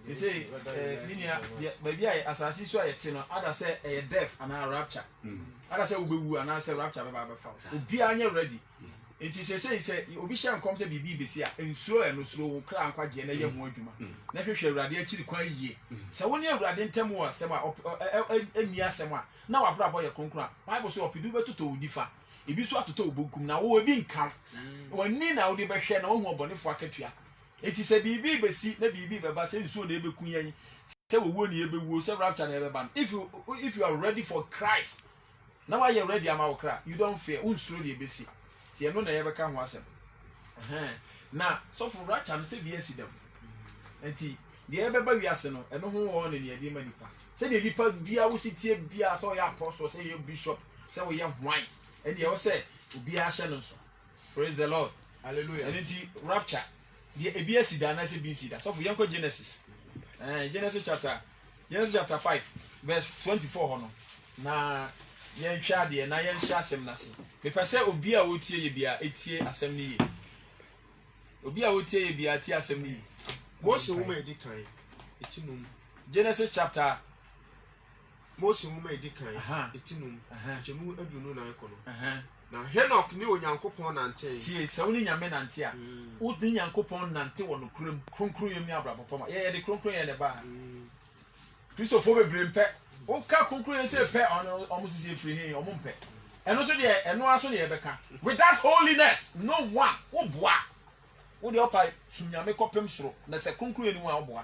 You say, Linia, maybe I assassin so I no other say a death and a rapture. Other say Ubu and I say rapture by the house. Be ready. It is a say, Obishan comes to be BBC and slow and slow crown quite a young Mojuma. Never shall radiate quite ye. So when you're riding Temo, Sema, Mia Sema, now I brought boy a concrete. Bible so if you do to differ. If you swap to Tobukum now, we're being count. When Nina would be shared no more bonnet for Katia. It is a BBC, the BB, but saying so they be Kuyan. Say we won't be will several channel ban. If you are ready for Christ, now are you ready? I'm our cry. You don't fear, unslowly BC. You know, never come was him. Now, so for right, I'm still be them. And the ever be as no, and no one in the demon. Say the Lipa be our city, be a so your apostle, say your bishop, say we young wine. And they all say, be a shannon. Praise the Lord. Hallelujah. And it's rapture. The ABS done as a BC. So for young Genesis. Genesis chapter 5, verse 24. Na yen shadi na yen shasem nasi. Me pese obi a wotie ye bia etie asem ni ye. Obi a wotie ye bia tie asem ni ye. Mose woman edi kan etinum. Genesis chapter Mose woman edi kan etinum. Chemu adunu na ekono. Na Henok ni onyankopon nante. Tie se woni nyame nante a. Wo di nyankopon nante wo no krum kronkron yemi abrabopoma. Ye de kronkron ye ne ba. Christopher bebre mpe. O ka konkro ye say pe on sisi free hin o mpe eno so de eno aso de yebeka without holiness no one wo boa wo de opai sunyame kopem soro na se konkro ye ni mu a boa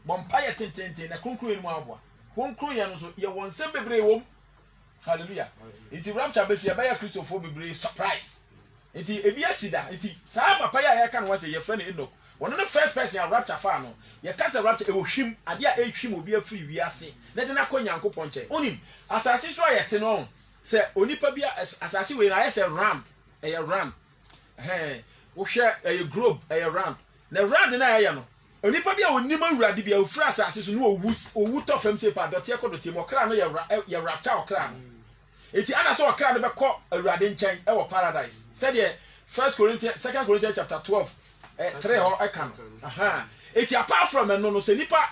bompa ye tententen na konkro ye ni mu a boa konkro ye no so ye wonse bebre wom hallelujah iti rapture be se be ya Christopher bebre surprise iti ebi asida iti sa papa ya ka no wa se ye friend Enoch one of the first person a rapture fa no ye ka se rapture e ohwim ade a ehwim obi afiri wiase na de na ko Nyankopon che onim asase so ayete no se onipa bia asase we na ayese ram wo hwe globe ram na ram na aye no onipa bia onim awurade bia ofura asase so no owu to fam se pa dote ekodote mo kra no ye rapture okra no eti ana so okra no be ko awurade nchen e wo paradise said the 2 Corinthians chapter 12 3 ho eka no eti apart from no se nipa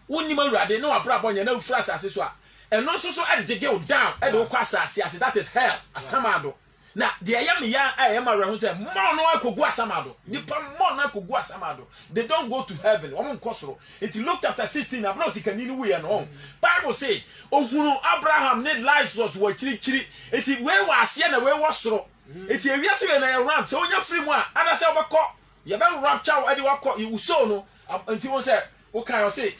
wonima awurade na wabra bonya na ufura asase so a eno so dig you down e de kwa asase that is hell asamado na de ayam ya ayam arehu say mo no akogu asamado nipa mo no akogu asamado they don't go to heaven omo nkosoro it Luke chapter 16 abro sikani ni we no Bible say ohunu Abraham need Lazarus wo chiri eti we wa ase na we wo soro eti ewiase we na ram so onya free mu a ada say obekọ ye be rapture e de wakọ you so no enti won say okay I say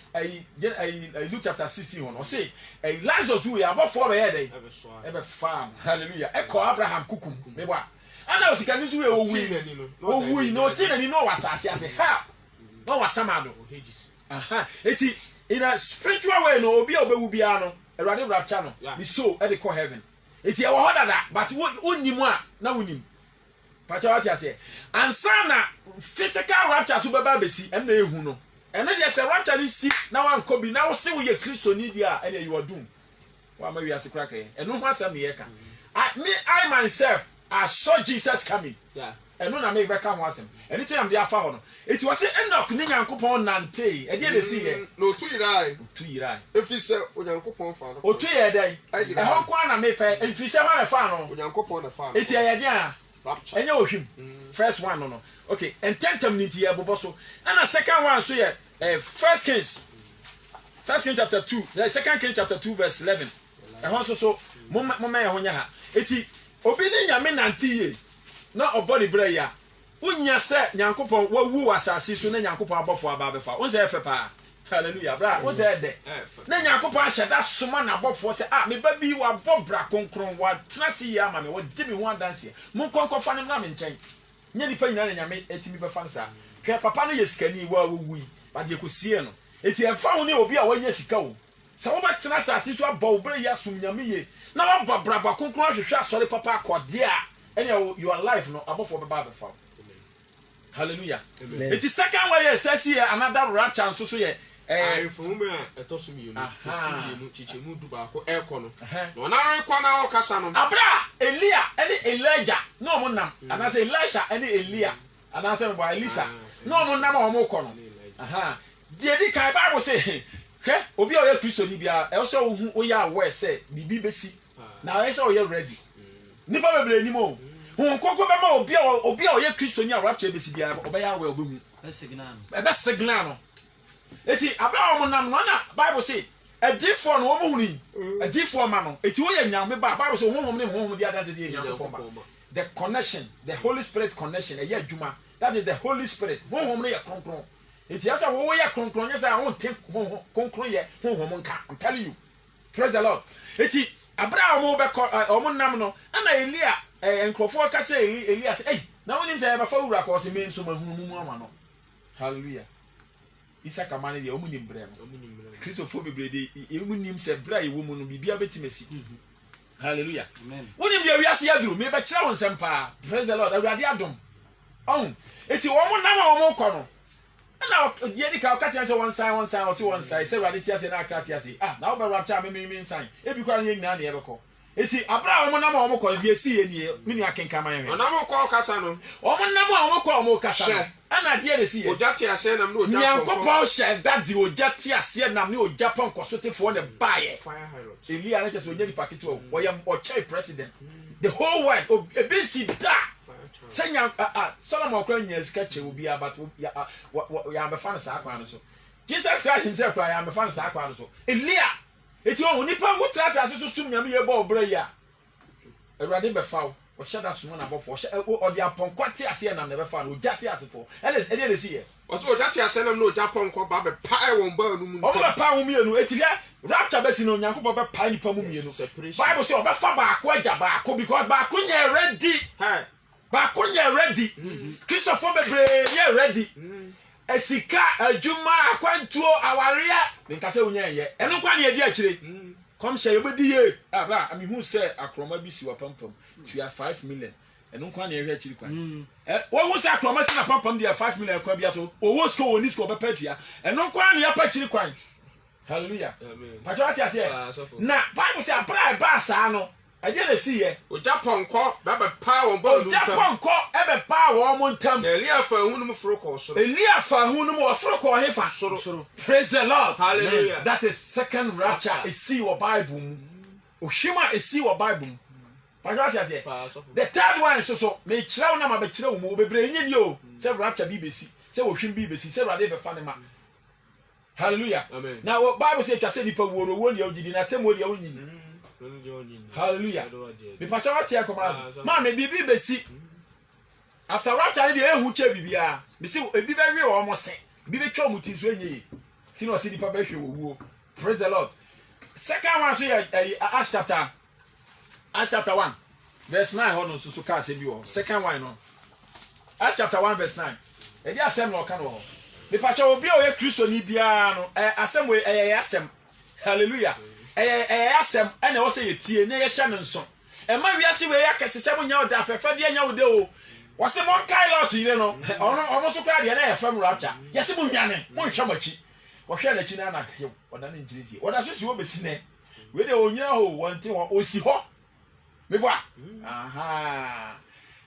Luke chapter 16 one I say Lazarus who above for here dey ebe farm hallelujah echo Abraham kukum me bwa ana osikani so we wi no tinani no wasase ase ha no wasamado eti in a spiritual way no obi obewu bia no erade rapture no the soul e dey call heaven eti e wo hodada but wonnimu a na wonnim pacha what you say ansana physical rapture so beba besi em na ehu no eno de say rapture ni si na wan ko bi na wo se wo ye Kristo ni dia ene you are doom wa ma wi ase kraka eno ho asam ye ka I myself I saw Jesus coming eno na me be ka ho asem anything am dey afa ho no it was say Enoch ni Nyankopon nante e dey dey see ye no tu yirai efi se Onyankopon fa no otu ye dey e ho kwa na me pe efi se ma na fa no Onyankopon na fa no eti ye dey a enye ohwim first one no okay and tentamnity ye bobo so and a second one so ye first Kings chapter 2 second Kings chapter 2 verse 11 e ho so mo me ye ho nya ha eti obi ni nyame nante ye na obodi bra ya unya se Nyankopon wawu asase so na Nyankopon abofo aba befa won se efe pa hallelujah bra won se de na Nyankopon ahyeda soma na abofo se me ba bi wa bobra konkron wa trase ya ma me wo di me ho dance mo konkofa ne na me nchen nya ni pa nyina na nyame etimi befa nsa hwe papa no yesikani wa wui ba de ekosie no eti emfa wo ne obi a wanya sika wo se wo betena asase so abọ bra ya sum nyame ye na wa bobra ba konkron hwehwe asore papa akode a ene your life no abofo beba befa hallelujah it is second way says here another rapture so ye from etosom you no chichemu du ba ko ekono no na rekwa na o kasa no abra Elia ene Elijah no mo nam anase Elisha ene Elia anase bo Elisa no mo nam o mo kono the Edika Bible say, okay, obi a oyɛ Kristo ni bia, also who oyɛ aware say bibi besi. Now I say oyɛ ready. Nipa bebre ni mo. Hu kokko be ma obi a oyɛ Kristo ni a rapture besi bia, obɛyɛ aware obehu. Ebe signal no. Eti Abraham nam no na Bible say a different woman a different man. Eti wo yɛ nyame ba Bible say honhom ne honhom di adanse say nyame pomba. The connection, the Holy Spirit connection, a juma. That is the Holy Spirit. Honhom ne yɛ kronkron. Eti asa wo yɛ kronkron yɛ say I won't take kronkron yɛ honhom nka. I'm telling you. Praise the Lord. Eti Abraham wo be omo nam no na Elia enkrofo ka say Elia say hey na wonim say e ba fa wura ko say me nso mahunu mu ama no. Hallelujah. Isaka mane de omunim brem. Christopher bebrede emunim se bra ye womu no bibia betimesi. Hallelujah. Amen. Wonim de wiase aduru me be kira won sempa. Praise the Lord. Awurade adom. Oh, eti wo mu nam a wo mu kɔ no. Na ye di ka ka tia se one side o se one side say awurade tia se na aka tia se. Na wo be rapture me nsan. Ebi kwa ne nyina na ye bɛkɔ. Eti Abraham wo nam a wo mu kɔ de esi ye nie. Mini akenka man hwe. Onam kɔ kasa no. Wo mu nam a wo mu kɔ wo mu kasa no. Ana de esi ye. Ojati ase nam no ojapon. Nyankopɔn hyɛ da de ojati ase nam ne ojapon kɔsotefo ne bae. Fire highlight. Elia na kyerɛ sɛ onyani paketo o. Wɔyɛ ɔkyɛ president. The whole world ebisi da. Senya Solomon kra nya sika kyɛ obi abat ya abefa no saa kwan no so. Jesus Christ himself kra ya abefa no saa kwan no so. Elia eti o nipa wo tra ase so sum nyame ye bɔ obra ya. Awurade befa wo. O shada sumo na bofo o de aponkwate ase na befa no ojate asefo ele si ye o so ojate ase na no ojaponkwa ba be pae won ba nu mu o be pa wo mienu etiria rapture be si no nyankopɔ be pa nipa mu mienu Bible say o be fa ba ko agya ba ko because ba ko nya ready ba ko nya ready Christopher bebre ye ready esika adwuma akwantuo awaria nka se wonya ye eno kwa na ye di akire come share you bedi ye abra ami hu say akroma bi si wa pampam to ya 5 million eno kwa na ye akiri kwan wo hu say akroma si na pampam dia 5 million kwa bia so owo sko woni sko be patua eno kwa na ya pa akiri kwan hallelujah amen patriot ase na Bible say abra ba sa no ade na si ye ojaponkɔ ba be pa won ba nu tam ojaponkɔ e be pa won mo ntam Elia fa hu nu foro kɔ soro Elia fa hu nu mo foro kɔ he fa soro praise the Lord hallelujah man. That is second rapture e see your Bible mu ohima e see your Bible mu patriot ase the third one so me kyerɛw na ma be kyerɛw mu bebre nyi o say rapture bi be si say ohwim bi be si say rade be fa ne ma hallelujah amen now Bible say twa say nipa woro wo ne ogidi na temo dia wonyi hallelujah the patriot here come man me bibi be si after rapture dey ehu che bibia me say ebi be we o mo se bi be twa mu tin so enye ti no see nipa be hwe wo praise the Lord second one so Acts chapter 1 verse 9 ho no so ka se bi o second one no Acts chapter 1 verse 9 e dey asem no ka no me patriot obi o ye Kristo ni bia no asem we asem hallelujah asem ene wo say yetie ne ye hye ne nso e ma wiase we yakese se munya oda afefa de anya ode o wo se mon kai lot yire no ono so kra de na ye fam rapture ye se mu hwane mon hwa machi wo hwe na chi na na he oda ne njirisi oda so si wo besi ne we de onyira ho wonte ho osi ho me bua aha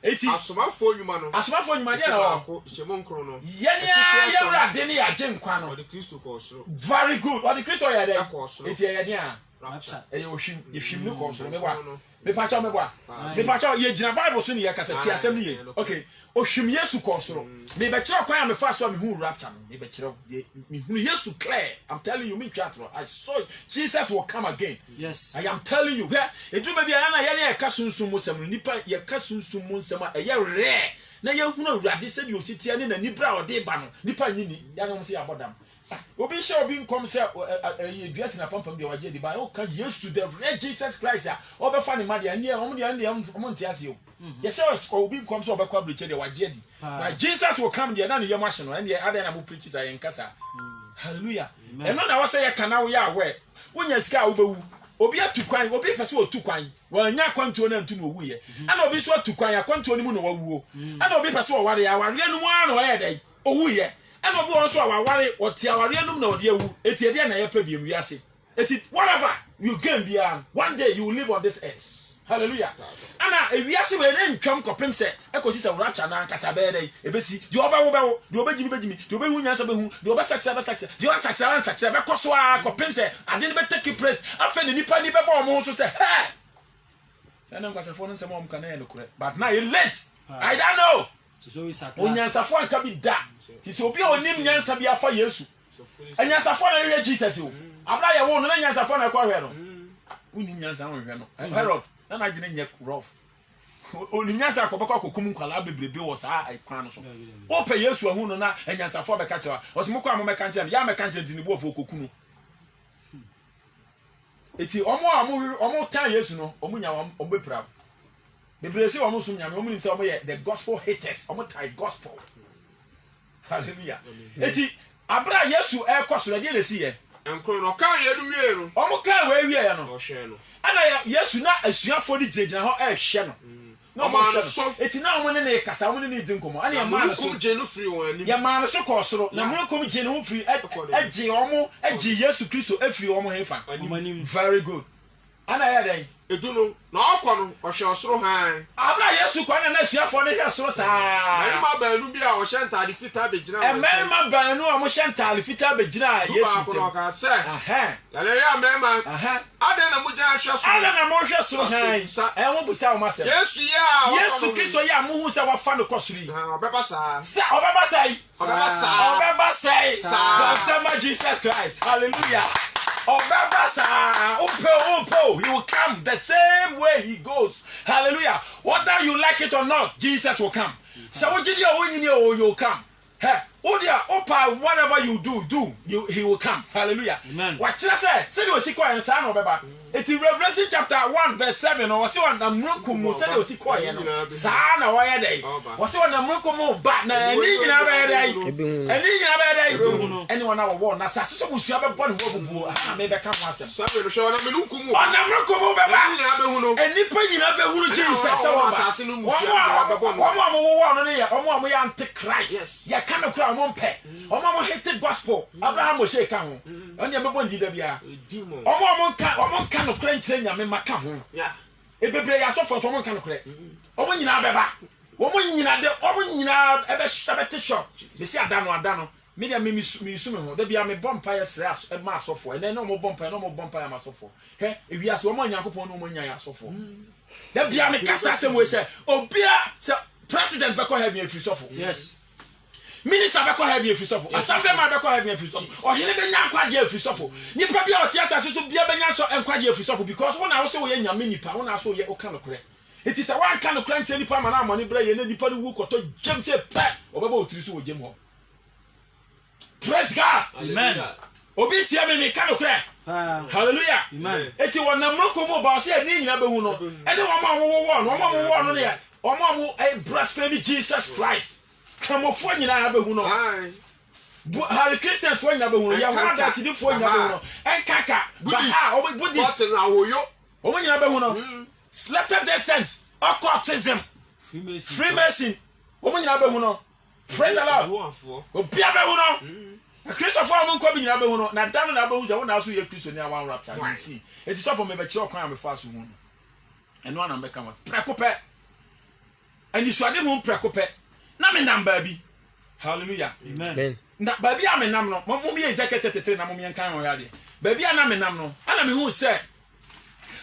eti asomafo nyuma de na ko chemo nkro no ye ya urade ne ya genkwa no the Christo ko soro very good what the Christo ya de eti ye de a e ohwim ne ko soro me bua me pacha ye gina Bible so ne ye kasa ti asem ne ye okay ohwim Yesu ko soro me be kire kwan me fa so me hu rapture no me be kire me hu Yesu clear I'm telling you me twatro I saw Jesus will come again yes I am telling you where eduma bia na ye ne ka sunsun musem nipa ye ka sunsun musem a ye rare na ye hu na urade se bi ositia ne na nibra ode ba no nipa nyini ya no se abodam obi she obi nkom se ye duase na pampam de waje di ba o ka Yesu the Lord Jesus Christ a obefa ne ma de ne om ntiase o ye she obi nkom se obekwa breche de waje di na Jesus will come there na ne yem ahye no and ade na mo preach say yen kasa hallelujah eno na wase ye kana wo ya we wonya sika wo bewu obi atukwan obi pese wo tukwan wanya kwantuo na ntu no wu ye ana obi so atukwan akwantuo ni mu no wawuo ana obi pese wo ware ya ware no mu ana wo ye dai owu ye ana obi won so aware oti aware no na odi ewu eti e na ye pa bi wiase eti whatever you gain bia one day you will live on this earth hallelujah ana ewiase we ne ntwam kopem se ekosi se rapture na nkasa be dey ebesi di oba wo di obejimi di obehu nyansa behu di obasaksa di osaksa be koso a kopem se ade ne be take place afa ne nipa ni be ba omo so se hey say na nkasa fo no se mo kana no kure but now you late I don't know so we sat onyansa fo anka bi da ti se obi a onim nyansa bi afa Yesu enyansa fo na we Jesus o abra ye wo no nyansa fo na kwa hwe no unim nyansa wo hwe no Herod na na gine nye rough onim nyansa akobakọ akokum nkwala bebrebe wo saa ikwan no so o pe Yesu ahu no na enyansa fo be ka chewa o se mokọ amome ka nche ya me ka nche dini bo fo kokunu eti omo tan Yesu no omo nya omo bepra bebrebe se omo sum nya me omo nim se omo ye the gospel haters omo tie gospel hallelujah eti abra Yesu e kwasoro de le si ye enkro no ka ye du wie no omo ka we wie ya no o hwe no ana Yesu na asuafo di gyina ho e hwe no no man so eti na omo ne kasa omo ne di nkomo ana ya man so je no free won ani ya man so ko soro na munkom je no free agi omo agi Yesu Kristo afiri omo hefa very good ana ya den eduno na okọ no o hwe osoro han abra Yesu kwa na asuafo ne hwe soro saa ma baanu bi a o hwe ntade fita be gyina e ma baanu a mo hwe ntade fita be gyina Yesu tem ka se aha la ya mema aha ada na mo gyina hwe soro ada na mo hwe soro han e mo busa o ma se Yesu ya Yesu Kristo ya mo hu se wa fa no kosuri obeba sa obeba sai sa sama Jesus Christ hallelujah obeba sa umpo he will come the same way he goes hallelujah whether you like it or not Jesus will come so wojidi o wonyini o you will come hey odia opa whatever you do he will come hallelujah what you say you see kwa nsa na obeba it is Revelation chapter 1 verse 7 o se wana mrukum say you see kwa ye no sa na wo ye dey o se wana mrukum ba na ni nyina ba ye dey eni wana wo na sa so busua be bɔ ne ho bubuo ha me be ka ho asem sa be no hwe wana mrukum ona mrukum be ba nyina be hu no eni pa nyina be hu no Jesus sa wo ba asase no musua be bɔ no wo no ne ya omo ya antichrist ya ka no kra omo mpe omo hate gospel Abraham o shake ka ho oni e be bɔ ndida bia omo ka no kra nkyere nyame maka ho ya ebebre ya so for omo ka no kra omo nyina be ba omo nyina ebe shabete shop be si adano media me su me ho da bia me bompa ya sra e ma asofo ene no mo bompa ya ma asofo he ewiase omo nyankopon no mo nya ya asofo da bia me kasa se we se obia se president be ko heaven free sofo yes minister be ko heaven free sofo asafe ma be ko heaven free sofo ohene be nya nkwaje free sofo nipa bia otia asase so bia be nya so nkwaje free sofo because wona wo se wo ye nyame nipa wona so ye o kan okre it is a one kan okre ntie nipa ma na amone bra ye na nipa no wu koto jem se pe obeba otiri so wo jem ho. Praise God. Amen. Obi tia me kan okre. Hallelujah. Amen. Eti wona mroko mo ba se ni nyina be hu no. Ene wo ma wo no ne. O ma mo blasphemy Jesus Christ. Kamofo nyina be hu no. Hari Christians fo nyina be hu no. Ya wada sidi fo nyina be hu no. Enkaka. Baha o Buddhist. What na woyo. O nyina be hu no. Latter descent. Occultism. Freemason. O nyina be hu no. Praise the Lord. O bia be hu no. Christopher am nko bi nyina be hu no. Na dan na be hu se wo na so ye Christo ni awan rapture. You see. It is so for me be kire okwan am fa so hu no. Eno ana mbeka was prekope. Ani so ade hu prekope. Na me nam ba bi. Hallelujah. Amen. Na ba bi am nam no. Mo me Ezekiel 33 na mo me kan ho ya de. Ba bi ana me nam no. Ana me hu se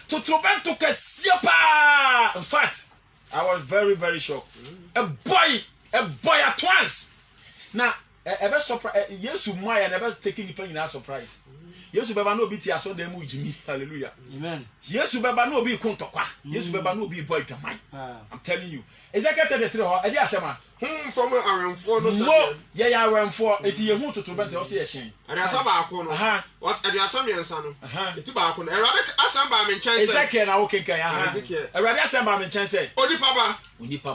Totrobento kesiapa. In fact, I was very, very shocked. A boy at once. Now, ever surprise. Yesu Maya never taking the pain in our surprise. Yesu beba no biti aso dem ujimi. Hallelujah. Amen. Yesu beba no bi kontokwa. Yesu beba no bi boy twaman. I'm telling you. Ezekiel 33 ho e dey asema. From arenfo no say. Ye ya arenfo eti ye hu Totrobento o se ye hyen. Ade asaba akọ no. What ade asama yensa no. Eti ba akọ no. Erade asamba me nchen say. Ezekiel na wo kenkan aha. Erade asamba me nchen say. Onipa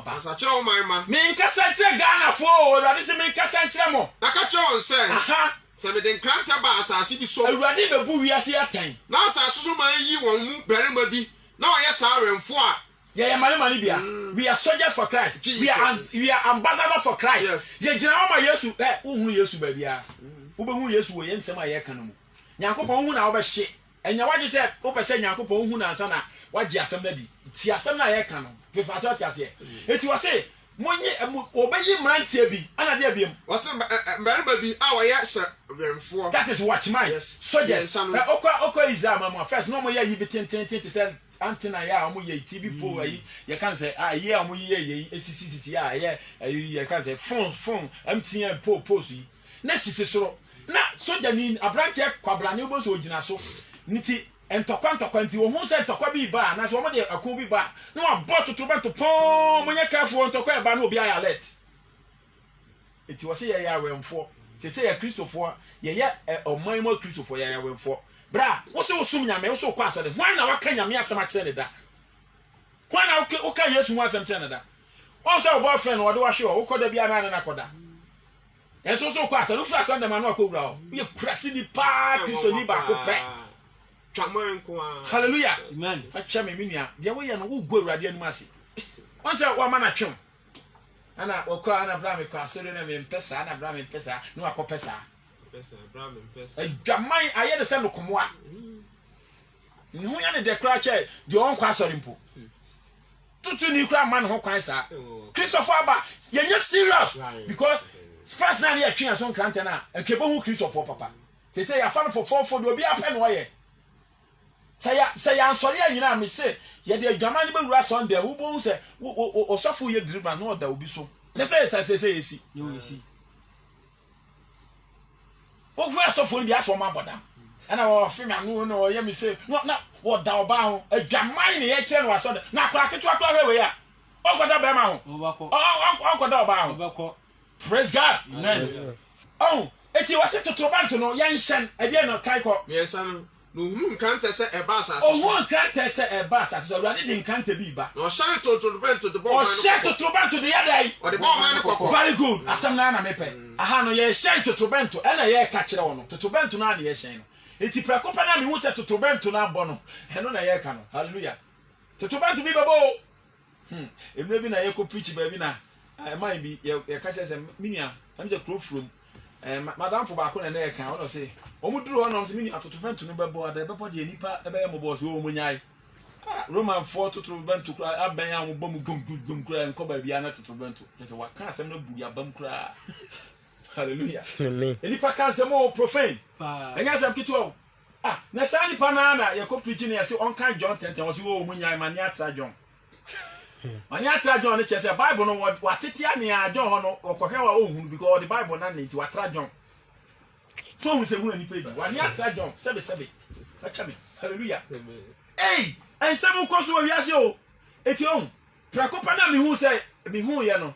ba. Asa kire o man. Me nkasa kire Ghana fo. Erade se me nkasa kire mo. Na ka kire on say. Aha. Se me den kranta ba asase bi so. Erade be bu wiase atan. Na asase so man yi won mu berima bi. Na o ye sa arenfo a. Yeah, mani bia. We are soldiers for Christ. Jesus. We are ambassadors for Christ. Yes. Ye gina o ma Yesu, wo hu Yesu ba bia. Wo be hu Yesu wo ye nsem a ye kan no mu. Yakobon hu na wo be hye. enya waje say wo pese Nyankopɔn hu na ansa na waje asɛm na di ti asɛm na ye ka no pefa cha ti ase eti wo say monye obeyi mrantie bi ana de abiem wo say mbarima bi a wo ye se wenfo that is watchman soldiers okwa Israel mama first no mo ye yi bi tenten say antenna ya mo ye TV pole ayi ye kan say ye mo ye esisi ya ye kan say phone MTN pole yi na sisi soro na soldier ni abrantie kwabra ne oboso ogina so niti entokwa nti wo hu say entokwa bi ba na so mo de akon bi ba na wa bot to pon mo nya careful entokwa ba na obi aya alert eti wo say ye ya wenfo say ya Christopher ye oman mo Christopher ya wenfo bra wo say wo sum nyame wo so kwa so de hwan na waka nyame asem a kire ne da hwan na wo ka Yesu hu asem kire ne da wo say wo boyfriend wo de wa hwe wo koda bia na koda enso so kwa so no fra so de ma na akowura ho ye krasi ni pa Kristo ni ba ko pe twaman ko a hallelujah amen fa chame mi nua de wo ye no wo gu awurade anu ase won say wo ma na twem ana wo kwa ana bra me kwa so na me mpesa ana bra me mpesa no akopesa pesa bra me mpesa adwaman aye de se no komoa nhu ya ne de kra che de on kwa so rimpo tutu ni kra man ho kwan sa Christopher aba ye nye serious because first na ye twen so krante na ekebo hu Christopher papa they say ya fa no for de obi ape no ye say ya ansori anyina me say ye de adwaman be wura Sunday wo bo hu say wo sofo ye deliver no da obi so they say esi you esi wo hu asofo ni aso ma bodam ana wo fi me anu no ye me say no na wo da oba ho adwaman ni ye kire no Sunday na akwa ketu akwa hwe ya o goda be ma ho o goda oba ho praise God amen oh eti wase totrobanto no yan hyen ade no kai ko me yesa no hunu nkante se eba asase o hu nkante se eba asase so awurade de nkante bi ba no share totrobanto de o share totrobanto de yadai o de ball man kokko very good asem na mepe aha no ye share totrobanto ena ye ka kire wo no totrobanto na ye hyen no eti prekopa na me hu se totrobanto na abo no eno na ye ka no hallelujah totrobanto bi babo emre bi na ye ko preach ba bi na man bi ye ka se minia am je close from madam for ba ko na na ye kan o no say omuduru ho no se minia totrobanto no bebo ada bebo de nipa ebe ye mo boss o mo nyai Roman 4 totrobanto kra aban ya mo bom gum kra enko ba bia na totrobanto se wa kan asem na bu ya bam kra hallelujah amen enipa kan se mo profane enya sam kitu na sa nipa na ye ko preach na ye se on kan John 10:10 was o mo nyai mani atra John mani atra John ne chese Bible no wa tete ane a John ho no okohwe wa ohunu because the Bible na nti wa tra John so hu se hu na nipa bi wa ni atra John sebe acha me hallelujah hey en sabu ko so wi ase o eti on prakopa na me hu se me hu ye no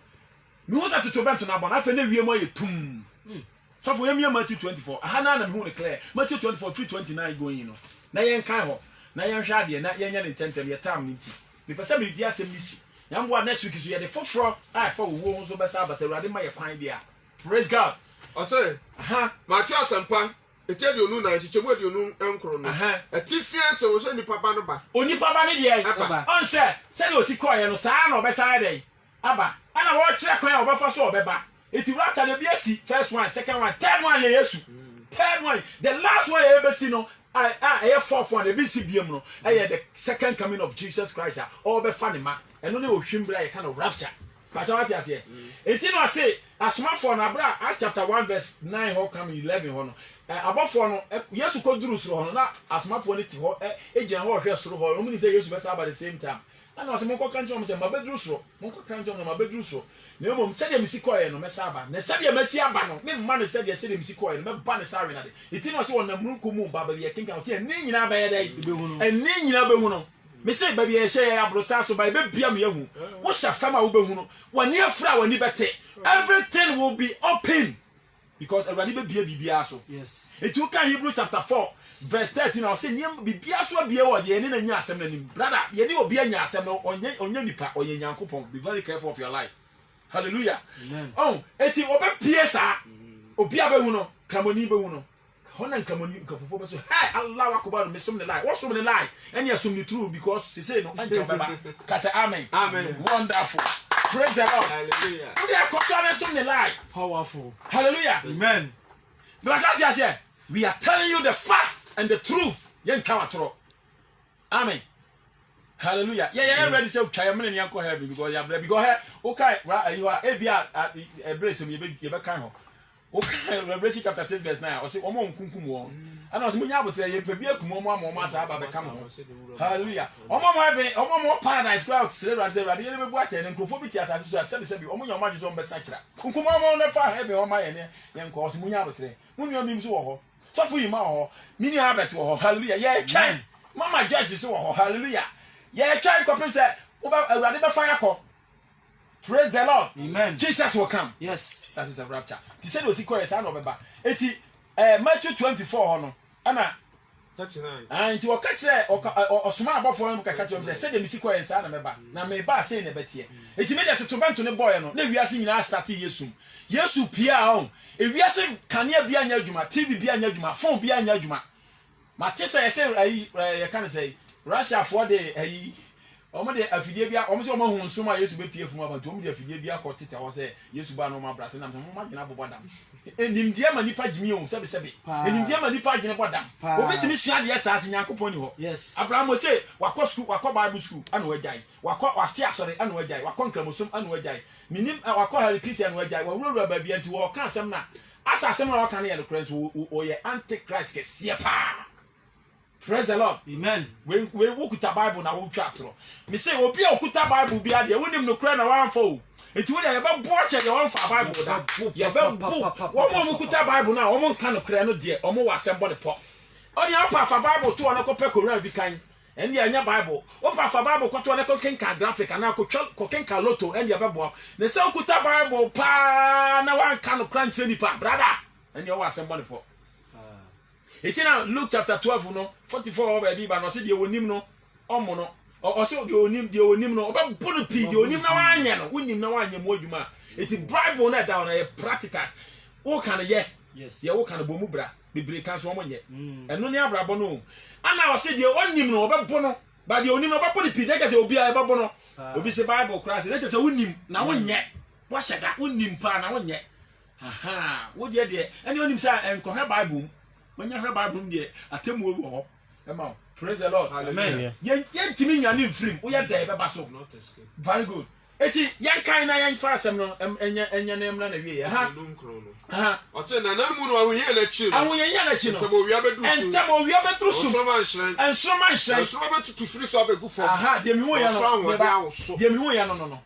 me hu sa totobanto na bon afa na wie mo ye tum so for ye Matthew 24 aha na me hu ne clear Matthew 24:329 going no na yen kan ho na yen hwa de na yen nya ne tentem ye tam ni ti me pesa me di asem ni si yambo next week so ye de foforo fa wo ho so besa basa urade ma ye kwan bia praise God o say Matthew asampa etedi onu na chichemu edi onu enkro no atifia se wo so nipa ba no ba onipa ba ne de on se de osikoye no saa na obesa dey aba ana wo kire kwan obefa so obeba eti rata de bia si first one second one third one ye Yesu third one the last one ye besi no fourth one be si biem no the second coming of Jesus Christ obefa ne ma eno ne ohwimbra ye kind of rapture but what you say eti no say asomafo na bra Acts chapter 1 verse 9 ho come 11 ho no abafo no Yesu ko duru soro ho no na asomafo ne ti ho ejina ho hwe soro ho no mu ni say Yesu be sa about the same time ana wase monko kan chom say mabeduru soro monko kan chom na mabeduru soro na emom se de misikoye no me sa aba na se de masi aba no me mma no se de misikoye no me ba ne sa we na de eti no se won na mruko mu ba ba ye kinka se eni nyina ba ye dai eni nyina be hu no me say ba bi ye hye ya abrosa so ba be bia me hu wo hya fama wo be hu no wani afra wani bete everything will be open because everybody be bia so yes it you can Hebrew chapter 4 verse 13 I say niam bibia so bia wo de eni na nya asem na ni brother ye ni obi anya asem no onye nipa onye Nyankopon be very careful of your life hallelujah amen oh eti obe pie sa obi abehu no kamoni behu no hona kamoni kafofo be so hey Allah akbar me sum the lie what sum the lie and assume the true because say no anka baba ka say amen wonderful praise the Lord hallelujah we are controlling sum the lie powerful hallelujah amen but what you say we are telling you the fact and the truth yen ka watoro amen hallelujah yeah ready say twa me ne yanko heaven because ya because he okay you are ebia embrace me ye be kan ho okay Revelation chapter 6 verse 9 o say omo nkunkum wo ana o say munya abotre ye pebi akum omo amomo asa aba be kam ho hallelujah omo heaven omo paradise crowd say rade ye be bu atene nkrofo bi ti asase so asebi omo nya omo so be sakira nkum omo na fa heaven omo ye ne yanko o say munya abotre munyo mim so wo ho so fu yi ma ho mini habet wo ho hallelujah ye twan mama judge so wo ho hallelujah ye twan kopim say wo ba awurade be fire ko. Praise the Lord. Amen. Jesus will come. Yes. That is a rapture. He said, "Was he correct? I know, Baba." Eti Matthew 24 no. Ana 39. Nti o ka kire o soma abofo no ka ka kire say the misi correct na meba. Na me ba say na betie. Eti me de totobento ne boy no. Na wiase nyina start Yesu. Yesu pia on. E wiase kanea bia anya adwuma, TV bia anya adwuma, phone bia anya adwuma. Mate say you can say Russia for the omo de afidie bia omo se omo hu nsoma Yesu be pie funu abantu omo de afidie bia ko tete ho se Yesu ba no ma brase na mo ma gina bobodam enimdie ma nipa gimi o sebe enimdie ma nipa gina bodam obetimi sua de esase nyankopon ni ho yes Abraham say wakọ school wakọ Bible school anu wajai wakọ wate asore anu wajai wakọ nkramosom anu wajai minim wakọ Harry Christian wajai wawura ba bia nti wo ka asem na asasem na wo ka na ye no Christ o ye antichrist ke siepa. Praise the Lord. Amen. We okuta Bible na wo twa atro. Me say obi a okuta Bible bia de wonim no kra na wan fo. Enti wo de ye be bo che de wan fa Bible da. Ye be bo. Wo mo okuta Bible na wo mo nka no kra no de o mo wasem body po. Oni apa fa Bible to na ko pe Koran bi kan. Endi anya Bible. O pa fa Bible ko to na ko kenka graphic na ko kenka loto endi be bo. Ne say okuta Bible pa na wan ka no kra nche nipa brother. Endi o wasem body po. Etina Luke chapter 12 no 44 baby ba no se de wonim no omo no o se de onim no oba bono pi de onim na wanya no wonim na wanya mo adwuma eti Bible na down na ye practicals wo kan ye yes ye wo kan bo mu bra bibire kan so omo nye eno ne abrabo no ana o se de onim no oba bono ba de onim no oba bono pi de ka se obi a eba bono obi se Bible class de ka se wonim na wonye wo hyeda wonim pa na wonye aha wo de ene onim sa enkohe Bible when you hear Bible there, atemu wo ho. Praise the Lord. Amen. Ye timi nya ne free. Wo ye da e beba so. Very good. Eti yan kan na yan fa asem no enya na emna na wie ha. Ha. Ote na nan mu no awo ye na chi no. Awo ye na chi no. Ntamo wia bedu su. Ntamo wia bedu su. Ensoma nhran. Ensoma nhran. Ensoma betutu free so abegu fo. Aha, de mi wo ya no. So De mi wo ya no.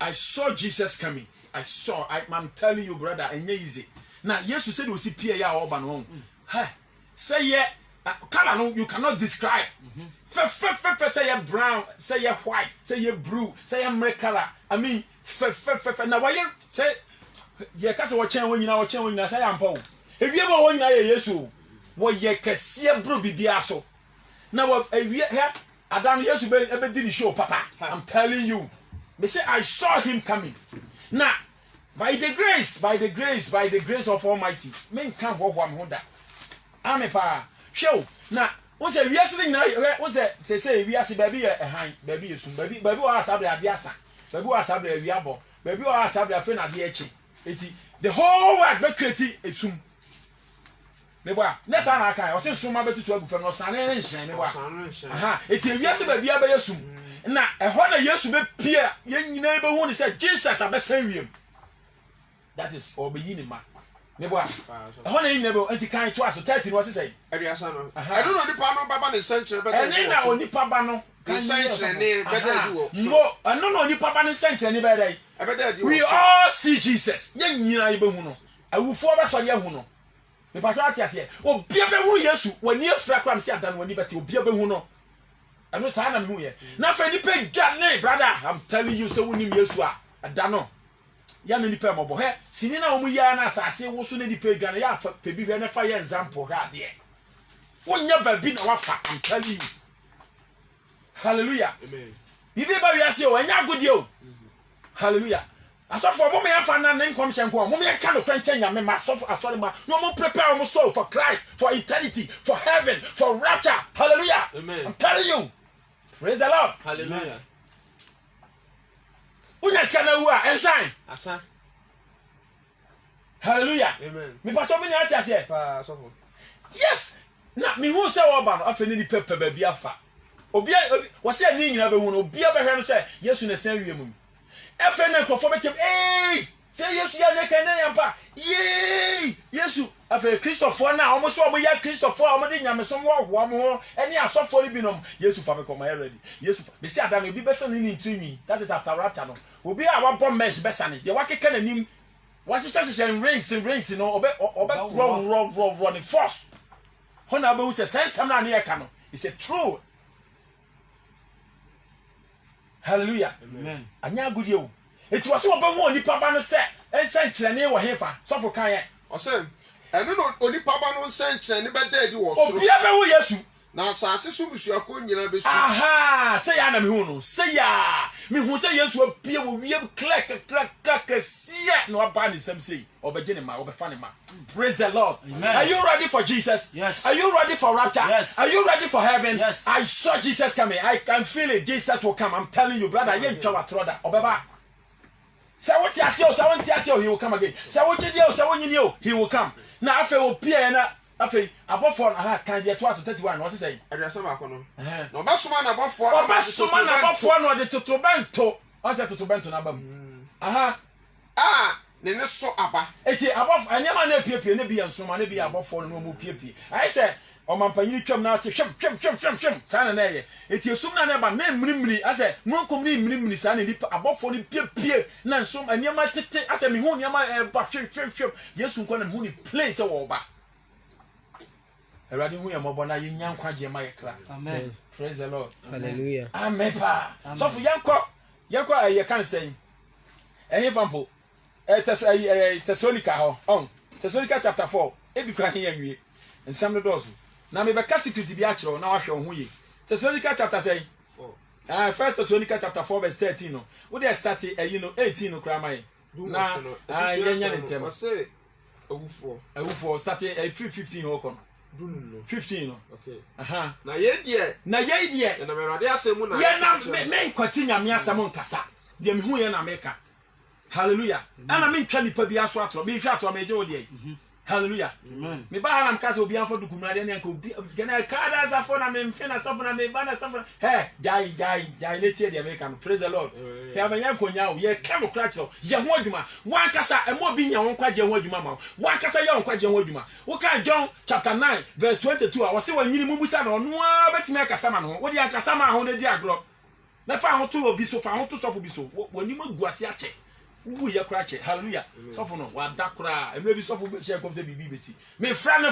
I saw Jesus coming. I'm telling you brother, enye easy. Now, Jesus said we see Pierre ya oba no. Say ye color no you cannot describe. Say ye brown, say ye white, say ye blue, say ye red color. I mean na why say ye kase wo chen wo nyina say ampo. Ewie ba wo nyina ye Yesu. Wo ye kase bro bibia so. Na wo ewie he Adam Yesu be di ni show papa. I'm telling you. Me say I saw him coming. Now by the grace of Almighty, men can't walk one honda. Amen, pa. Show. Now, what's a yesterday night? What's that? Say, we are baby a hind, baby soon, baby was a biasa, baby was a viable, baby was a friend at the etching. The whole world, but creative, it's soon. Mewa, next time I can, I was in some other to 12 from no sun and shine. Aha, it's a yesterday, we are soon. Now, a honor years to be peer, young neighbor who said, Jesus, I best save him. That is or beginning man. Neboa. Honey nebo anti-kind to us 30 was say. I don't know the power baba the century but and then only papa no can century better do. No, I don't know the papa in century any better. We all see Jesus. Young nyina ibe hu no. I will forward so ye hu no. Me patriotia here. O bia be hu Yesu when ye fra kram si adan woni beti o bia be hu no. I know say na me hu ye. Na fa ni pe gane brother. I'm telling you so woni Yesu a adan no. Ya no nipa mo bo he sini na omu ya na asase wo so na nipa gane ya fa pe bi na fa ye example ha de wonya ba bi na wafa I'm telling you hallelujah amen bibi ba wi ase o anya agodi o hallelujah asofo mo me afa na nkom hyenko mo me ka no kwanche nyame ma asofo asori ma no mo prepare mo soul for Christ for eternity for heaven for rapture hallelujah amen I'm telling you praise the Lord hallelujah. Unya skana uwa ensign asa hallelujah amen me pacho me nyati ase pa sofo yes na me hu se wo ba no afa ni pepe ba bi afa obi wo se ni nyina be hu no obi abehwe no se Yesu na san wie mu efe na nkofo betem say Yesu ya ne kan na yampa Yesu afa Christopher na omo so omo ya Christopher omo de nyamesom wo ho omo eni asofo ni binom Yesu fa me come ready Yesu be say adam obi be san ni ntrinyi that is after rapture no obi a wa bomb mesh be san de wa keka nanim wa chicha rings no obe run the force hona be who say sense am na ne ka no it's a true. Hallelujah. Amen. Anya good you. It was so about nipa ba no se ensan kirene wo hefa so for kan ye o se eno no onipa ba no nsan kirene be da di wo so obi abe wo Yesu na asase so busu ko nyina be so aha say ya na me hu no say ya me hu say Yesu apie wo wiem clack sia no aba ni sam say obeje ne ma obefa ne ma. Praise the Lord. Amen. Are you ready for Jesus? Yes. Are you ready for rapture? Yes. Are you ready for heaven? Yes. I saw Jesus coming. I can feel it. Jesus will come. I'm telling you, brother. You ain't tell troda obeba. Say what you say, say what you say, he will come again. Say what you do, say what you know, he will come. Now after we pay na after above for can get to us 31 what say? Address ba ko no. No ba suma na above for. Oba suma na above for no de totobento. Answer totobento na bam. Ne ne so aba eti above anyama na piepie ne bi ensoma ne bi above for no mu piepie I say o mampanyini twam na ate hwem sana na ye eti esum na ba na mmirimiri I say no nkom ni mmirimiri sana ni above for ni piepie na ensom anyama tete I say me hu anyama ba hwem Yesu nko na me hu ni place wo ba Erade hu ya mobo na ye nyankwaje ma ye kra. Amen. Praise the Lord. Hallelujah. Amen pa so for yanko ye kan say ehim fampo Thessalonica on Thessalonica chapter 4 ebi kwa here anwie ensam no dozo na me be ka secret bi a kire na wa hwe ho ye Thessalonica chapter 4 first Thessalonica chapter 4 verse 13 no we dey start 18 no kra mai na yenya ne tem say awufo start 15 ho kon 15 no okay na ye die na me rade asemu na ye na me nkwati nyame asem nkasa de me hu ye na meka. Hallelujah. Ana me ntwa nipa bi aso atro me hwa atro me je odi. Hallelujah. Amen. Me ba na mkasa obi anfo dukumrade ne nka obi gena kada za fo na me mfe na so na me ba na so he jai le tie de America no. Praise the Lord. He abanya konya o ye ka no kra kiro ye ho adwuma wan kasa emo bi nya ho kwaje ho adwuma ma wan kasa ye ho kwaje ho adwuma wo kan John chapter 9 verse 22 a wo se wanyini mubusa na ono a betime akasa ma no wo di akasa ma ho na di agro na fa ho to obi so fa ho to so bi so woni maguase ache Ubu ya krache. Hallelujah. Sofo no wa da kra. E maybe sofo be share komte bibi beti. Me friend wa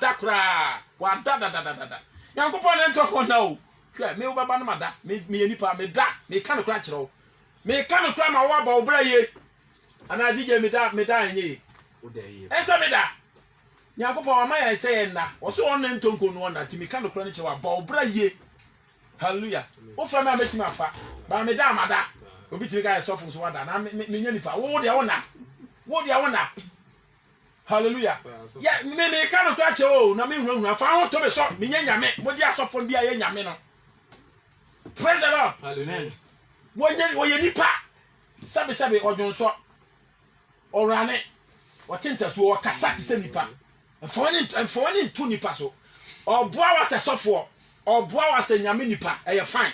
da kra. Wa da. Yankopon en to kon na o. Hwe me wo baba no mada. Me nipa me da. Me ka no kra kire o. Me ka no kra ma wa ba obra ye. Ana DJ me da enye. O da ye. Esa me da. Yankopon wa ma ya say en da. O so on en to kon no na ti me ka no kra ni kire wa ba obra ye. Hallelujah. O fra me ameti ma fa. Ba me da amada. Obi tiri ka sofo so wada na me nya nipa wo de wona hallelujah ya me ka no kra che o na me hurahura fa ho to be so me nya nyame mo di asofo bia ye nyame no. Praise the Lord. Amen. Wo ye nipa sabe odwonso orane watentaso o kasa ti se nipa enfoni ntu nipa so oboa wa se sofo oboa wa se nyame nipa e ye fine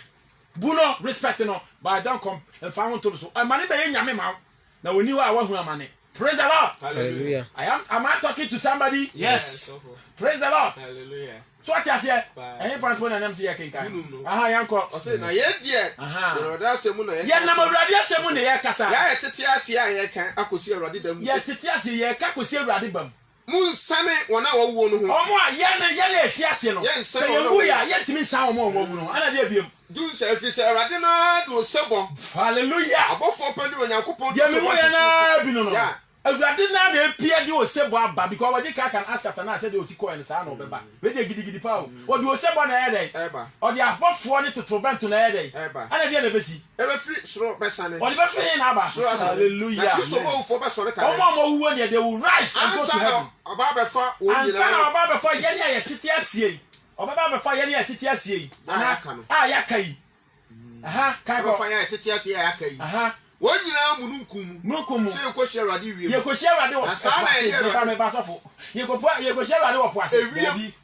buno respect no but I don't come and found to so amani be nyame ma na oni wa hu amani. Praise the Lord. Hallelujah. Am I talking to somebody? Yes. Praise the Lord. Hallelujah. So what you say? Any phone na say kenkan. Yanko. O say na ye die. Na rade asemu na ye. Ye na rade asemu na ye kasa. Ya tete ase ya ye kan akosi rade dam. Ye tete ase ye ka kosi rade bam. Mun sane wona wawuo no ho. Omo a ye na eti ase no. Say ye wu ya ye timi san omo wawu no. Ana de biem. Dun se fi se rade na do sebo. Hallelujah. Abofo pedi onyankopon. Ye me wo ye na bi no. Yeah. Awurade na na epia de osebo aba because we dey can Acts chapter 9 say de osiko en sa na obeba we dey gidigidi pa o de osebo na ye dey eba o de afofo ne totrobento na ye dey eba ana de na besi ebe free soro besane o de be free na aba hallelujah na Kristo wo fo be soro ka o mo wuo ne they will rise and go to heaven oba be fa wo nyina ansa na oba be fa ye ne ya tete asie oba be fa ye ne ya tete asie ana ya kai aha kai go fa ye tete asie ya kai Wọ́n nyinaa mununkum. Ṣé yẹ kò ṣe Awurade wie? Yẹ kò ṣe Awurade wọ. Asa na yẹ Awurade me ba sọfo. Yẹ kò ṣe Awurade wọ poase.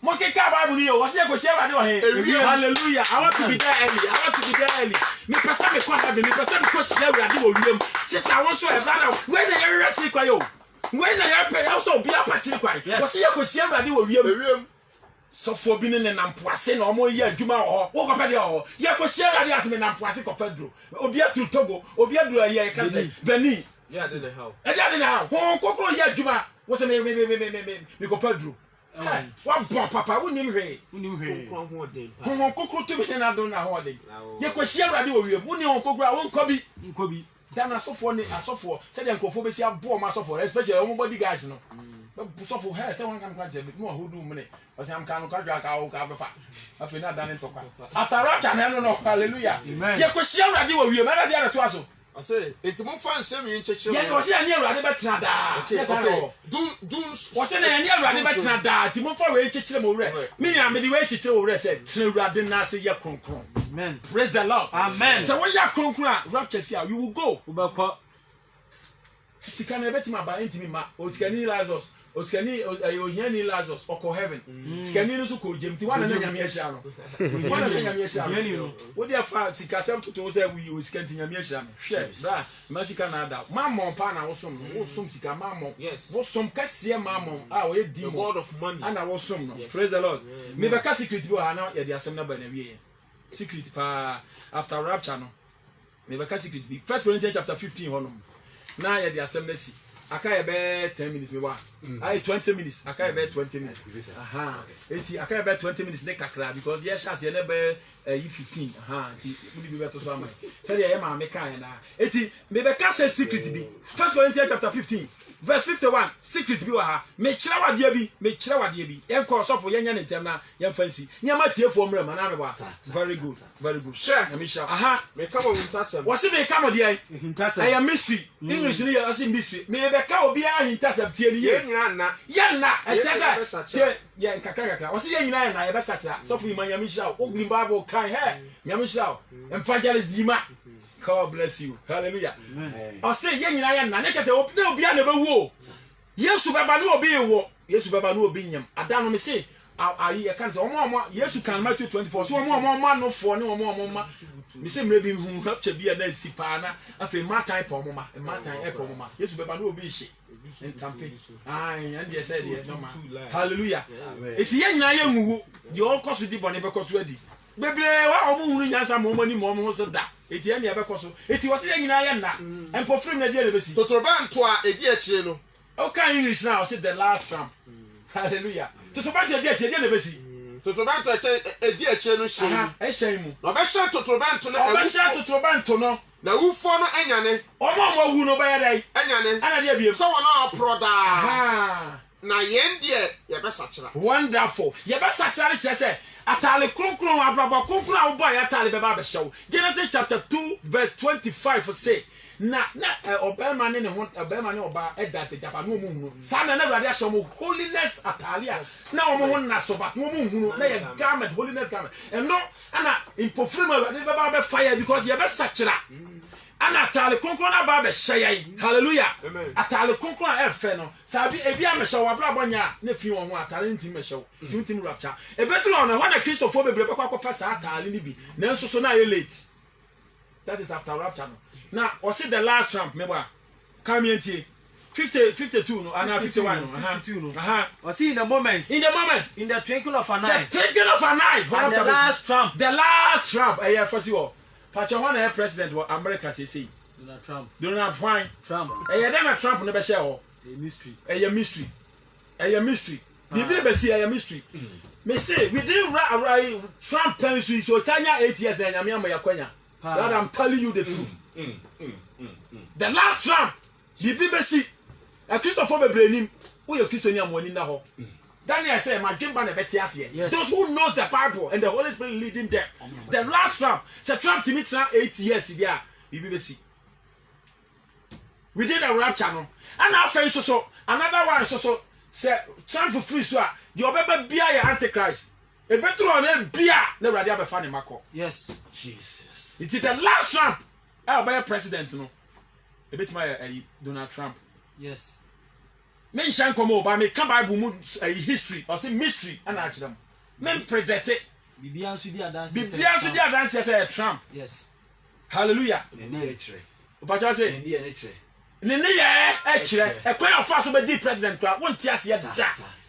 Mo keka Bible ni o. Wọ́n ṣe kò ṣe Awurade wọ he. Hallelujah. I want to be there early. Me pesa me kwa heaven. Me pesa me ko ṣe Awurade wọ wiem. Sister wọ́n so e brother. When na yẹ reach kwa yo. When na yẹ pay also be apa chiri kwa. Wọ́n ṣe kò ṣe Awurade wọ wiem. Sọfo bi ne nam poase na omo ye adwuma ho wo kopɛ de ho ye ko share rade asme nam poase kopɛ dro obi atru Togo obi adru aye ka say Benin Yeah, dey how. e dey na ho kokoro ye adwuma wo se me kopɛ dro wa bon papa wo nim hwe Kokoro ho den pa. ho kokoro to me na do na ho den ye ko share rade wo wie wo ni ho kokoro a wo nkobi dan asofo se de nkofo be si abo ma asofo especially omo body guys no sọfọ hẹ sẹ wọn kan kwa jẹbi mu ahudu mu ne ọsẹ am kan kwa dwa ka o ka befa afi na dan ntọkwa after rapture na no hallelujah ye ko sia Awurade wo wie ma da dia to aso ase enti mo fa nsem yi nchechire ye ko sia ni Awurade betena da yes I dun wo se na ni Awurade betena da ti mo fa we nchechire mo wure me ni amedi we nchechire wo wure se tena Awurade na se ye kronkron amen praise the Lord amen so when you are kronkron rapture sia you will go ubekọ sika na betima ba ntimi ma o sika ni Lazarus Oskani ohiani Lazarus oko heaven skani no so ko jemti wana na nyame ahia no wana na nyame ahia no wo dia fa sika sem toto say we oskanti nyame ahia no hwe bra ma sika na ada mamon pa na wo som no wo som sika mamon wo som kase mamon a wo ye di mo god of money ana wo som no praise the Lord me be ka secret bi ha na ye dia sem na ba na wie secret pa after rapture no me be ka secret bi 1 Corinthians chapter 15 honom na ye dia sem na si aka be 10 minutes me wa ai 20 minutes aka be 20 minutes eti aka be 20 minutes ne kakra because yes as ye ne be 15 eti we be to so am say ye ma me kan na eti me be ka say secret bi 1 Corinthians chapter 15 verse 51 secret bi wa ha me kira wade bi enko sofo ye nya ne ntem na ye fancy nyama tiefo mra ma na me ba very good sure me sure me come on hintasem what say me come on there hintasem I am mystery English ni I say mystery me be ka obi a hintasem tie ni ye nyina na e chesa say ye kakra what say ye nyina na ye be sacha sofo yi ma nyame sure o green bible kan he nyame sure evangelist Dima God bless you. Hallelujah. I say ye nyina ye na ne kese obi a na be wo. Yesu baba no obi wo. Yesu baba no obi nyam. Ada no me say ayi ye kan say omo Yesu kan Matthew 24. So omo no fo ne omo ma. Me say mre bi hu rapture bi na si pa na afi matan pa omo ma. Matan e pa omo ma. Yesu baba no obi hye. Enkampe. Ai and ye say dey no ma. Hallelujah. Eti ye nyina ye nwu. Di o koso di bone be koso adi. Bebre wa omo hunu nyansa mo mani mo ho se da. Eti ene ebe koso eti wose ye nyina ye na empo free na dia le besi totrobanto a edi akire no o kan English now say the last trump hallelujah totrobanto dia le besi totrobanto edi akire no hye e hye mu na be hye totrobanto no e be hye totrobanto no na ufo no anyane omo wu no be ya dai anyane ana dia biem so wona proda na yen die ye be sachira wonderful ye be sachira kire say atale kronkron abrabo kronkron a wo boy atale be ba be hyew Genesis chapter 2 verse 25 say na obema ne ho obema ne oba eda te japa no mu hunu sa na Awurade ahye mo holiness atale a na wo ho na so ba no mu hunu na ye garment holiness garment and no ana impofrim Awurade be ba be fire because ye be sachira ana atale kronkron aba be hyeyan hallelujah atale kronkron a efe no sabi ebi amehyew abrabo nya na fi won ho atale ntim mehyew ntim rapture ebetro no ho na Christopher bebre be kwakọ pesa atale ni bi na nso so na ye late that is after rapture no now what's the last trump member come here 52 no and 51 no 52 no was in the moment in the twinkle of an eye and the last trump yeah first you all Pacho one president wa America say Donald Trump Donald Trump no be share o a mystery bibi be see a mystery me say we didn't Trump pensu so tanya 8 years na nyame am yakwanya that I'm telling you the truth the last Trump bibi be see a Christopher Bebranim wo ye Christian amoni na ho Daniel said, "My Jimba never tells you. Those who knows the Bible and the Holy Spirit leading them. The last Trump, so Trump to me 8 years there. BBC. We did a rapture no. And our friend so another one so say Trump for free so the obebe bia ya Antichrist. E better on e bia na Awurade abefane mako. Yes, Jesus. It is the last Trump. Our president no. bit my Donald Trump. Yes. Men shank come over, me come Bible history or say mystery and ask them. Men predict it. Bibian Sudi Adansi. Bibian Sudi Adansi say Trump. Yes. Hallelujah. But I say, Nene a quite of fast over the president, won't tears yes,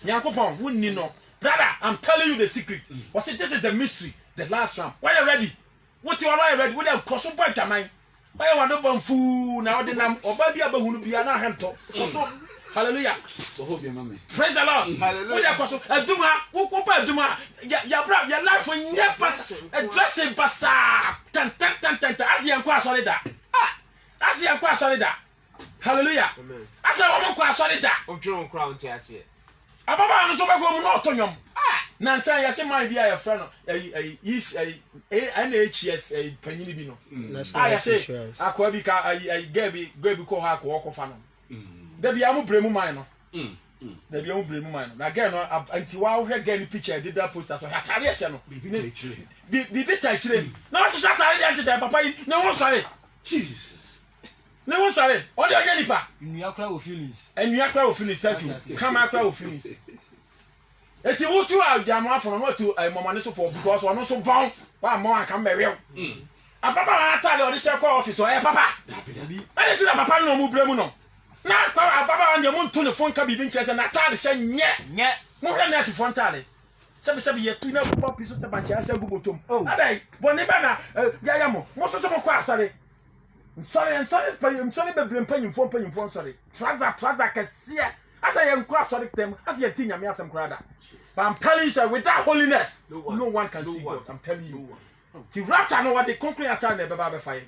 Yankopon, wouldn't you know? Brother, I'm telling you the secret. Was it this is the mystery, the last Trump? Why are you ready? What you are ready? Without cross over your mind. Why you want to bomb fool now? Then I'm or baby who be an ahento. Hallelujah. Praise the Lord. Hallelujah. Duma. Your life when you pass a dressing basa. Tan. As you are solid. As you are solid. Hallelujah. As a woman quite solid. John Crown Tias here. Ababa no so be go no otonyom. Nansa ya se man bia ya fra no is NHS panyini bi no. Ya se akwa bi ka gabi ko ha ko fa no. Da bia mu bremu man no. Da bia mu bremu man no. Na again no anti wa wo hwe again picture did that poster so hatare hye no. Bibi ta chire. Na wa se hatare dey anti say papa yi na won sorry. Jesus. Ne won sorry. O dey oje nipa. Nnuakra wo feelings. Nnuakra wo feelings thank you. Come akra wo feelings. Eti wutu a jamu afọ no to momane so for because ono so von wa mo aka merew. Apapa wa atale o de se call office o papa. Ani ti na papa no mu bremu no. Na kwa apapa wa ndemu nto ne phone ka bibi nche se na atale se nye. Mo hwe na se phone tale. Sebi ye tu na bo piso se ba cha sha gubotom. Adai boni ba na ya mo. Mo so mo kwa asare. I'm sorry, be blame paying for sorry. Traza kasia. As I am cross sorry them, as you think I'm some crowd. But I'm telling you, sir, without holiness, no one can see God. I'm telling you. The rapture know what the concrete attack the Baba fire.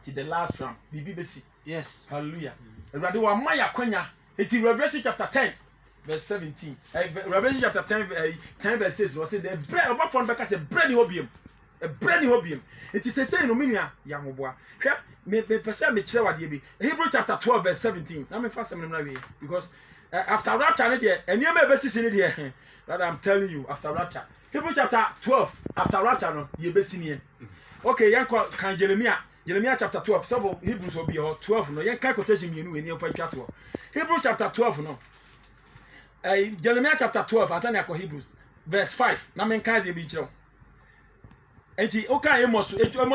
To the last round, BBC. Yes. Hallelujah. Radio wa Maya Kwenya. It's in Revelation chapter 10, verse 17. Revelation chapter 10 verse 6 was say the bread of one back as a brand new obium. A brand new obium. It is a saying no meaning young boy. Me person me chere wade bi Hebrew chapter 12 verse 17 na me fa sem na we because after rapture there eniam e besisi ne there that I'm telling you after rapture Hebrew chapter 12 after rapture no ye besini okay yan kan Jeremiah chapter 12 so Hebrews will be 12 no yan kan quotation me eni fa twa so Hebrew chapter 12 no Jeremiah chapter 12 atania ko Hebrews verse 5 na me kan de bi kire enti oka Amos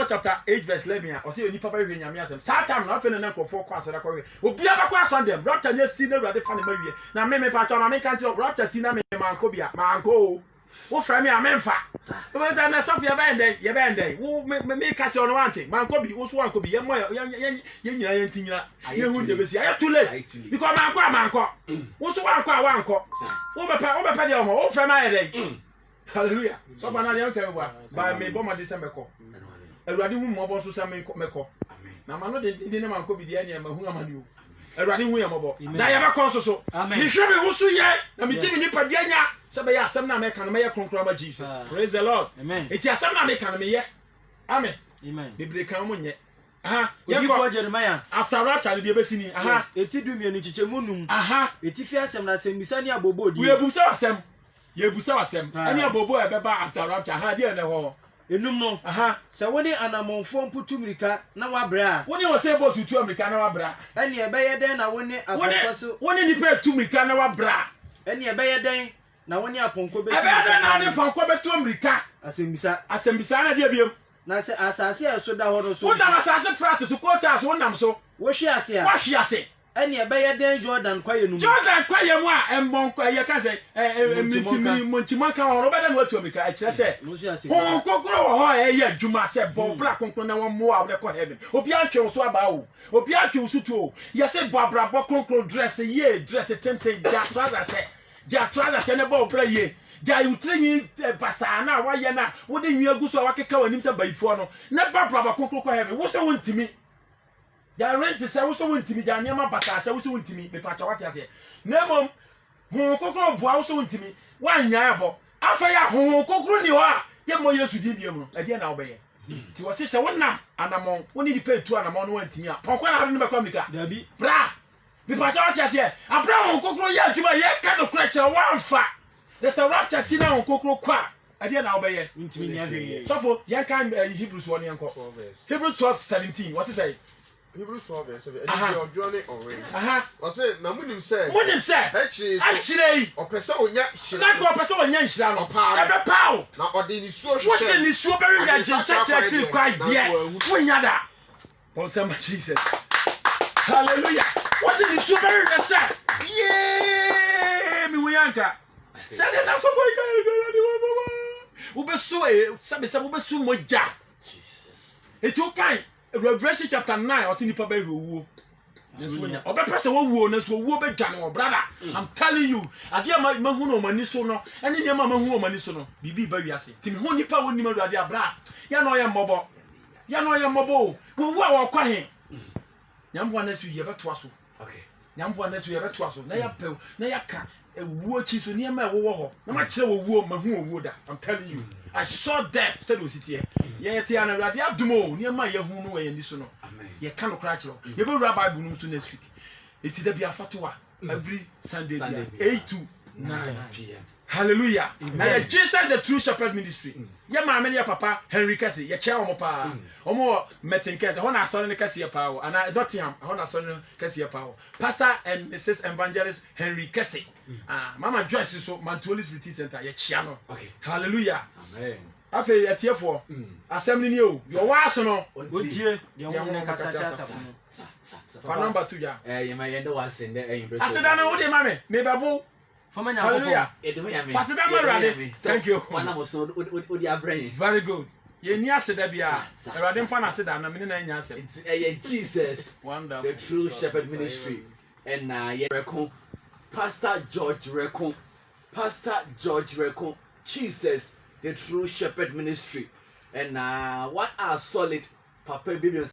chapter 8 verse 11 o say oni papa hwe nyame asem satan na afa na nkofo kwa asara kwa we obi abakwa asondem rapture nya si na urade fa ne mawie na me pa cha na me kan ti rapture si na me manko bia manko wo fra me amemfa o be say na sofia ye benden wo me ka ti ono wante manko bi wo so wanko bi ye mo ye nyina ye ntinyina ye hu de be si aye too late because manko wo so wanko wo be pa de o wo fra me aye den. Hallelujah. So bana dey tell you by me bomb December ko. Ewurade hu mo bo so say me ko. Na ma no de ne man ko bi de anya ma hu amani o. Ewurade hu ye mo bo. Da ye ba ko so. Me hwe me hu so ye na me timi nipa de anya se be ya asem na me kan me ye kronkron ma Jesus. Praise the Lord. Amen. Eti asem na me kan me ye. Amen. Amen. Bible kan mo nye. Ye for Jeremiah. After rapture de be sini. Eti dumie no chichemu num. Eti fi asem na asem bisa ni abobodi. We ebusa asem. Ye busa wasem ani abobo e beba after rapture dia ne ho enum no se woni anamonfo mputumrika na wabra woni wo se bo tutu amrika na wabra ani e beye den na woni aponkoso woni nipa tumrika na wabra ani e beye den na woni aponko be si na ne fanko be tumrika asembisa na dia biem na se asase e so da ho no so wona asase frat so kota so wonam so wo hwe ase ani e beye den Jordan kwaye mu a embon kwaye ka se montimaka ho be den watu amika a kire se ho kokoro ho ye adwuma se bo bra konkon na wo mo a wo ko heaven obi atwe so aba wo obi atwe so to ye se bo abra bo konkon dress tenten ja trouser se ne bo bra ye ja utrenyi basa na wa ye na wo de nwi agu so wa keka wanim se baifo no ne ba bra bo konkon ko heaven wo se wontimi ya rent se wo so wontimi ja niam basa se wo so wontimi me pa cha wati ate na mom ho kokoro boa wo so wontimi wa nya abo afa ya ho kokoro ni ho a ye mo Yesu di biem no ade na wo be ye ti wo se wonam anamon woni di pe tu anamon no wontimi a pokwa na no be kwa mika dabi bra me pa cha wati ate abraham kokoro ye adwuma ye ka no kra kira wa mfa there's a rapture si na ho kokoro kwa ade na wo be ye wontimi nya hwe ye so for yan kan Hebrews 1 yanko Hebrews 12:17 what say Hebrews 12 verse 7. And you journey already. I said, na munim say. Munim say. Actually. Opesa onya shira. Na ko opesa onya shira no. Ebe paw. Na odi ni suo hwehwe. What the suo be read just actually quite there. Wonya da. Paul say Jesus. Hallelujah. What the suo be read say? Yeah, mi woyanka. Say na so boy ga. Ubesu sabe ubesu moja. Jesus. It you kind Revelation chapter 9 or nipa be wuo. Obe pese wo wuo na so wuo be dwane wo brother. I'm telling you. Ade ma hu no mani so no. Ene ne ma hu o mani so no. Bibi ba wiase. Timi ho nipa woni ma ruade abra. Ya no ye mbobo. Ya no ye mbobo. Wo wo a wo kwa he. Nyambo na su ye beto aso. Okay. Nyambo na su ye beto aso. Na ya pe na ya ka wuo chi so ne ma wo wo ho. Na ma kire wo wuo ma hu o wuo da. I'm telling you. I saw death said we sit here. Ye te ana ruade adumo ne ma ye hu no we ni so no. Amen. Ye kan no kra kire. Ye be wura Bible no so next week. Eti da bia fatoa every Sunday 8 to 9 p.m. Hallelujah. And Jesus the True Shepherd Ministry. Ye ma me ne papa Henry Kase ye chia omo pa. Omo metenke ho na so ne Kase ye pa and I Nottingham ho na so ne Kase ye pa. Pastor and Mrs. Evangelist Henry Kase. Mama Joyce so Mantuoli Retreat Center ye chia no. Okay. Hallelujah. Amen. Afa ye tie for assembly ni o. Your was no. Otie. Ye ho ne Kase cha for number 2 ja. Ye ma ye ndo was send impression. Aseda no wo de ma me babo. Hallelujah. Thank you. Very good. Ye ni aseda bia. Erade mfa na aseda na me na nya asem. It's Jesus. Wonderful. The True Shepherd Ministry. And ye reckon Pastor George Reckon. Pastor George Reckon. Jesus, the True Shepherd Ministry. And what are solid Papa Bibians